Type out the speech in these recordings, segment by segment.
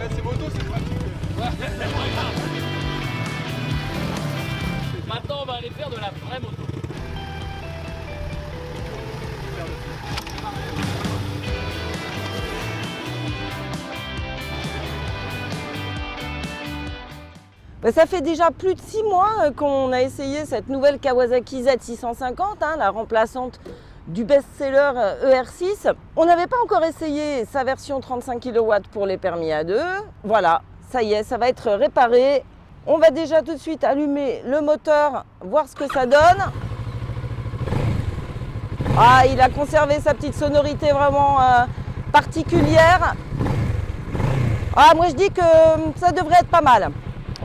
C'est moto, c'est pratique. Maintenant, on va aller faire de la vraie moto. Ça fait déjà plus de 6 mois qu'on a essayé cette nouvelle Kawasaki Z650, la remplaçante du best-seller ER6. On n'avait pas encore essayé sa version 35 kW pour les permis A2. Voilà, ça y est, ça va être réparé. On va déjà tout de suite allumer le moteur, voir ce que ça donne. Ah, il a conservé sa petite sonorité vraiment particulière. Ah, moi je dis que ça devrait être pas mal.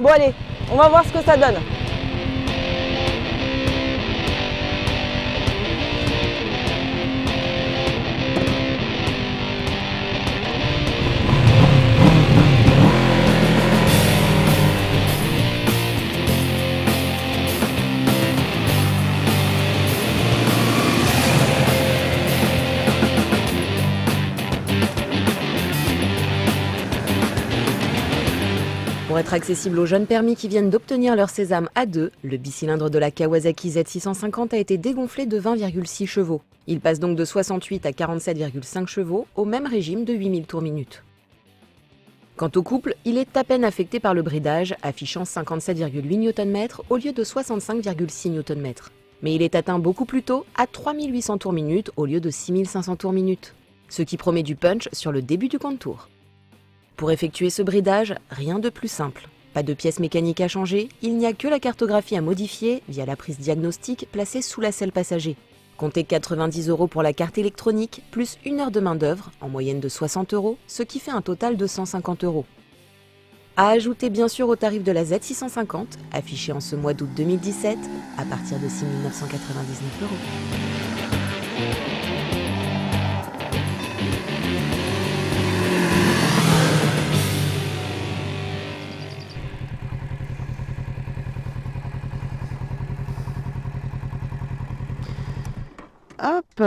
Bon allez, on va voir ce que ça donne. Pour être accessible aux jeunes permis qui viennent d'obtenir leur sésame A2, le bicylindre de la Kawasaki Z650 a été dégonflé de 20,6 chevaux. Il passe donc de 68 à 47,5 chevaux au même régime de 8000 tours minute. Quant au couple, il est à peine affecté par le bridage, affichant 57,8 Nm au lieu de 65,6 Nm. Mais il est atteint beaucoup plus tôt, à 3800 tours minute au lieu de 6500 tours minute, ce qui promet du punch sur le début du compte tour. Pour effectuer ce bridage, rien de plus simple. Pas de pièces mécaniques à changer, il n'y a que la cartographie à modifier via la prise diagnostique placée sous la selle passager. Comptez 90 € pour la carte électronique, plus 1 heure de main d'œuvre, en moyenne de 60 €, ce qui fait un total de 150 €. À ajouter bien sûr au tarif de la Z650, affiché en ce mois d'août 2017, à partir de 6 999 €. Hop.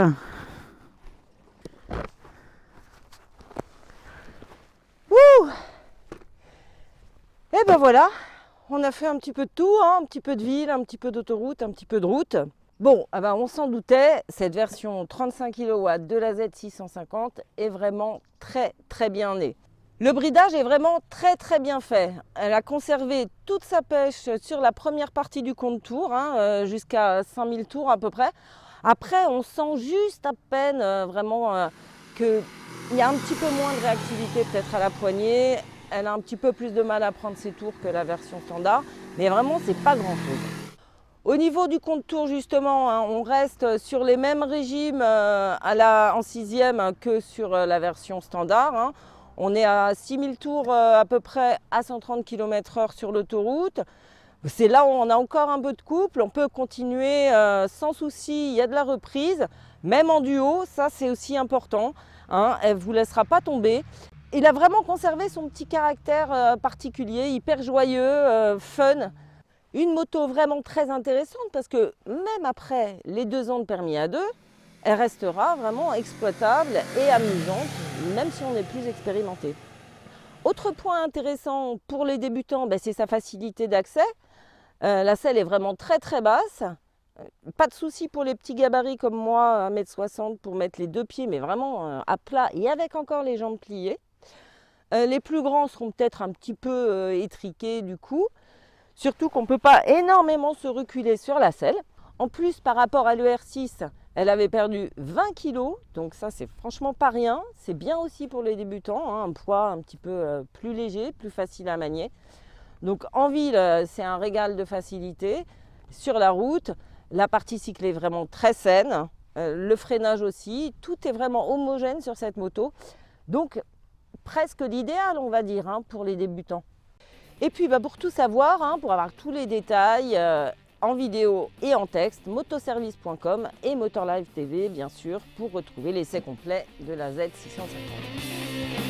Ouh. Et ben voilà, on a fait un petit peu de tout, un petit peu de ville, un petit peu d'autoroute, un petit peu de route. Bon, on s'en doutait, cette version 35 kW de la Z650 est vraiment très bien née. Le bridage est vraiment très bien fait. Elle a conservé toute sa pêche sur la première partie du compte tour, jusqu'à 5000 tours à peu près. Après, on sent juste à peine qu'il y a un petit peu moins de réactivité peut-être à la poignée. Elle a un petit peu plus de mal à prendre ses tours que la version standard, mais vraiment, c'est pas grand-chose. Au niveau du compte tour, justement, on reste sur les mêmes régimes en 6e que sur la version standard. On est à 6000 tours à peu près à 130 km/h sur l'autoroute. C'est là où on a encore un peu de couple, on peut continuer sans souci, il y a de la reprise, même en duo, ça c'est aussi important, elle ne vous laissera pas tomber. Il a vraiment conservé son petit caractère particulier, hyper joyeux, fun. Une moto vraiment très intéressante parce que même après les 2 ans de permis A2, elle restera vraiment exploitable et amusante, même si on est plus expérimenté. Autre point intéressant pour les débutants, c'est sa facilité d'accès. La selle est vraiment très basse. Pas de souci pour les petits gabarits comme moi, 1,60 m pour mettre les 2 pieds, mais vraiment à plat et avec encore les jambes pliées. Les plus grands seront peut-être un petit peu étriqués du coup. Surtout qu'on ne peut pas énormément se reculer sur la selle. En plus, par rapport à l'ER6, elle avait perdu 20 kg, donc ça c'est franchement pas rien. C'est bien aussi pour les débutants, un poids un petit peu plus léger, plus facile à manier. Donc en ville, c'est un régal de facilité. Sur la route, la partie cycle est vraiment très saine. Le freinage aussi, tout est vraiment homogène sur cette moto. Donc presque l'idéal, on va dire, pour les débutants. Et puis pour tout savoir, pour avoir tous les détails en vidéo et en texte, motoservice.com et Motorlive TV, bien sûr, pour retrouver l'essai complet de la Z650.